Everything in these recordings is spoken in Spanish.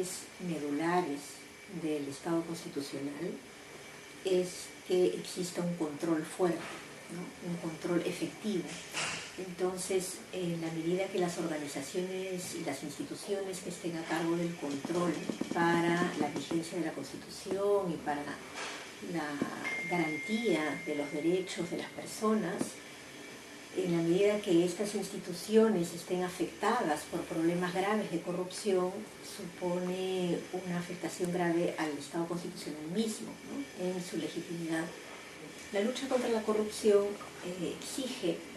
pilares medulares del Estado constitucional es que exista un control fuerte, ¿no? Un control efectivo. Entonces, en la medida que las organizaciones y las instituciones que estén a cargo del control para la vigencia de la Constitución y para la garantía de los derechos de las personas, en la medida que estas instituciones estén afectadas por problemas graves de corrupción, supone una afectación grave al Estado constitucional mismo, ¿no? En su legitimidad. La lucha contra la corrupción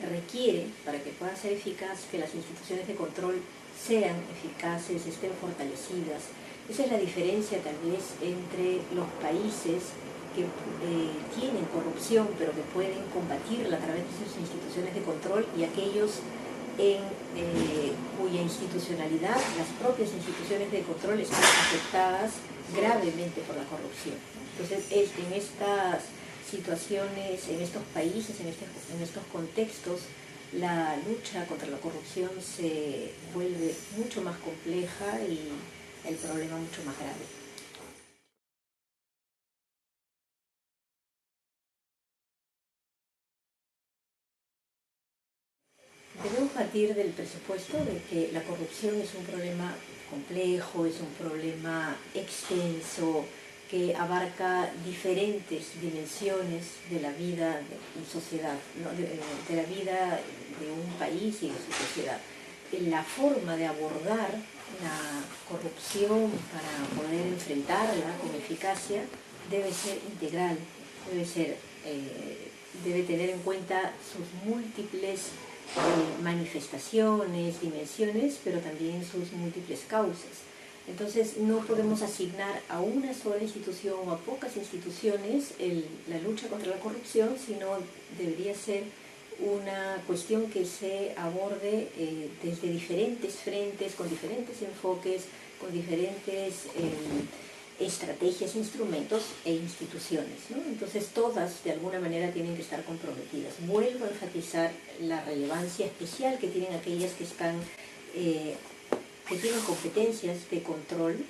requiere, para que pueda ser eficaz, que las instituciones de control sean eficaces, estén fortalecidas. Esa es la diferencia tal vez entre los países que tienen corrupción pero que pueden combatirla a través de sus instituciones de control y aquellos cuya institucionalidad, las propias instituciones de control están afectadas gravemente por la corrupción. Entonces, en estas situaciones, en estos países, en estos contextos, la lucha contra la corrupción se vuelve mucho más compleja y el problema mucho más grave. Debemos partir del presupuesto de que la corrupción es un problema complejo, es un problema extenso, que abarca diferentes dimensiones de la vida en sociedad, ¿no? de la vida de un país y de su sociedad. La forma de abordar la corrupción para poder enfrentarla con eficacia debe ser integral, debe tener en cuenta sus múltiples manifestaciones, dimensiones, pero también sus múltiples causas. Entonces no podemos asignar a una sola institución o a pocas instituciones la lucha contra la corrupción, sino debería ser una cuestión que se aborde desde diferentes frentes, con diferentes enfoques, con diferentes estrategias, instrumentos e instituciones, ¿no? Entonces todas de alguna manera tienen que estar comprometidas. Vuelvo a enfatizar la relevancia especial que tienen aquellas que tienen competencias de control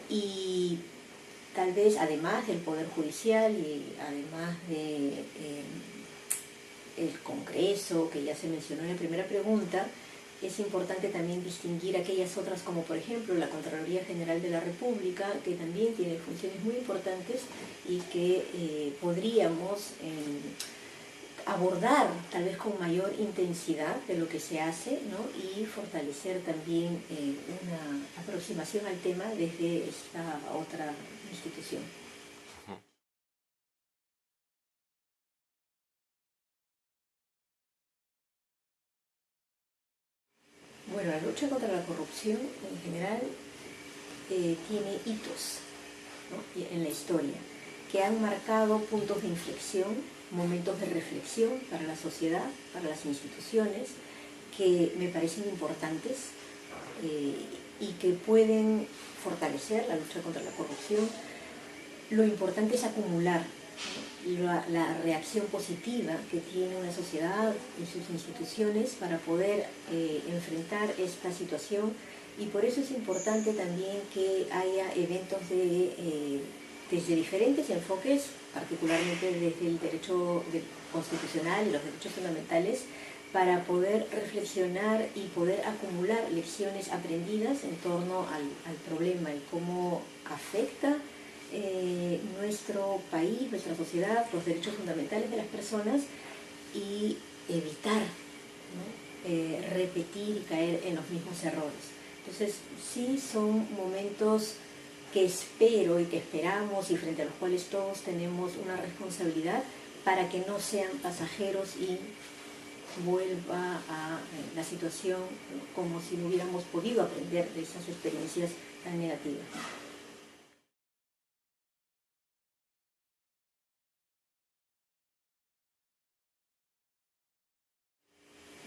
y tal vez además del Poder Judicial y además de el Congreso, que ya se mencionó en la primera pregunta, es importante también distinguir aquellas otras como por ejemplo la Contraloría General de la República, que también tiene funciones muy importantes y que podríamos abordar tal vez con mayor intensidad de lo que se hace, ¿no? Y fortalecer también una aproximación al tema desde esta otra institución. Bueno, la lucha contra la corrupción en general tiene hitos, ¿no? En la historia que han marcado puntos de inflexión, momentos de reflexión para la sociedad, para las instituciones, que me parecen importantes y que pueden fortalecer la lucha contra la corrupción. Lo importante es acumular, ¿no? la reacción positiva que tiene una sociedad y sus instituciones para poder enfrentar esta situación, y por eso es importante también que haya eventos desde diferentes enfoques, particularmente desde el derecho constitucional y los derechos fundamentales, para poder reflexionar y poder acumular lecciones aprendidas en torno al problema y cómo afecta nuestro país, nuestra sociedad, los derechos fundamentales de las personas, y evitar, ¿no? Repetir y caer en los mismos errores. Entonces sí son momentos que espero y que esperamos y frente a los cuales todos tenemos una responsabilidad para que no sean pasajeros y vuelva a la situación como si no hubiéramos podido aprender de esas experiencias tan negativas.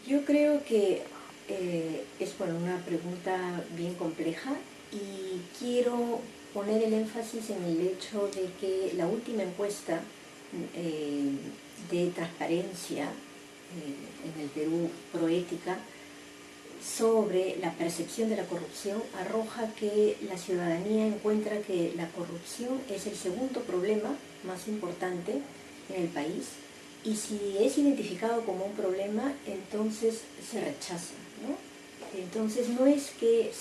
Yo creo que es una pregunta bien compleja y quiero poner el énfasis en el hecho de que la última encuesta de transparencia en el Perú, Proética, sobre la percepción de la corrupción arroja que la ciudadanía encuentra que la corrupción es el segundo problema más importante en el país, y si es identificado como un problema, entonces se rechaza, ¿no? Entonces no es que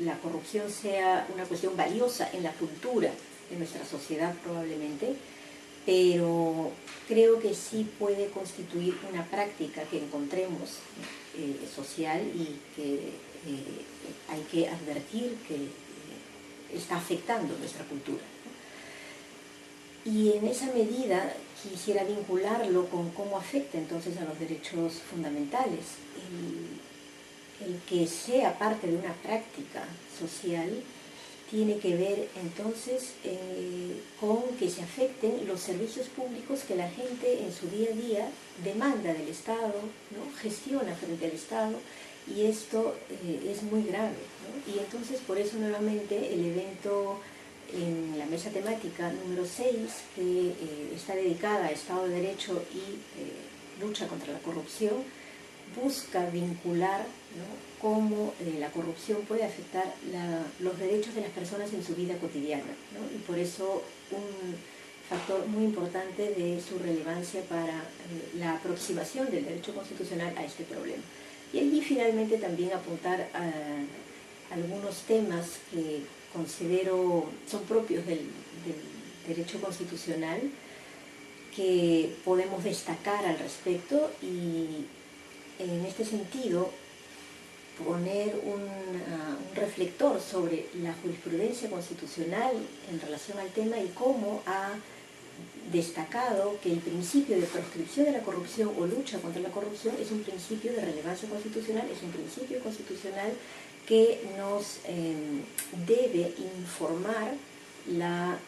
la corrupción sea una cuestión valiosa en la cultura de nuestra sociedad probablemente, pero creo que sí puede constituir una práctica que encontremos social y que hay que advertir que está afectando nuestra cultura. Y en esa medida quisiera vincularlo con cómo afecta entonces a los derechos fundamentales. El que sea parte de una práctica social tiene que ver entonces con que se afecten los servicios públicos que la gente en su día a día demanda del Estado, ¿no? Gestiona frente al Estado, y esto es muy grave, ¿no? Y entonces por eso nuevamente el evento en la mesa temática número 6, que está dedicada a Estado de Derecho y lucha contra la corrupción, busca vincular, ¿no?, cómo la corrupción puede afectar los derechos de las personas en su vida cotidiana, ¿no? Y por eso un factor muy importante de su relevancia para la aproximación del derecho constitucional a este problema. Y allí finalmente también apuntar a algunos temas que considero son propios del derecho constitucional, que podemos destacar al respecto, y en este sentido poner un reflector sobre la jurisprudencia constitucional en relación al tema y cómo ha destacado que el principio de proscripción de la corrupción o lucha contra la corrupción es un principio de relevancia constitucional, es un principio constitucional que nos debe informar la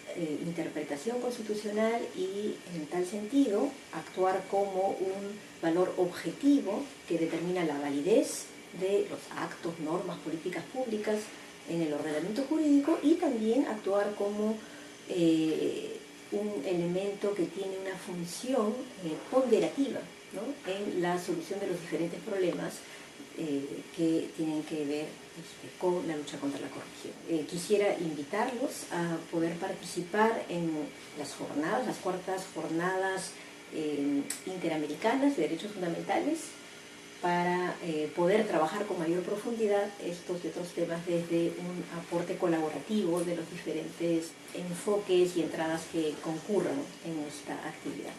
interpretación constitucional y, en tal sentido, actuar como un valor objetivo que determina la validez de los actos, normas, políticas públicas en el ordenamiento jurídico, y también actuar como un elemento que tiene una función ponderativa, ¿no?, en la solución de los diferentes problemas que tienen que ver con la lucha contra la corrupción. Quisiera invitarlos a poder participar en las jornadas, las cuartas jornadas interamericanas de derechos fundamentales, para poder trabajar con mayor profundidad estos y otros temas desde un aporte colaborativo de los diferentes enfoques y entradas que concurran en esta actividad.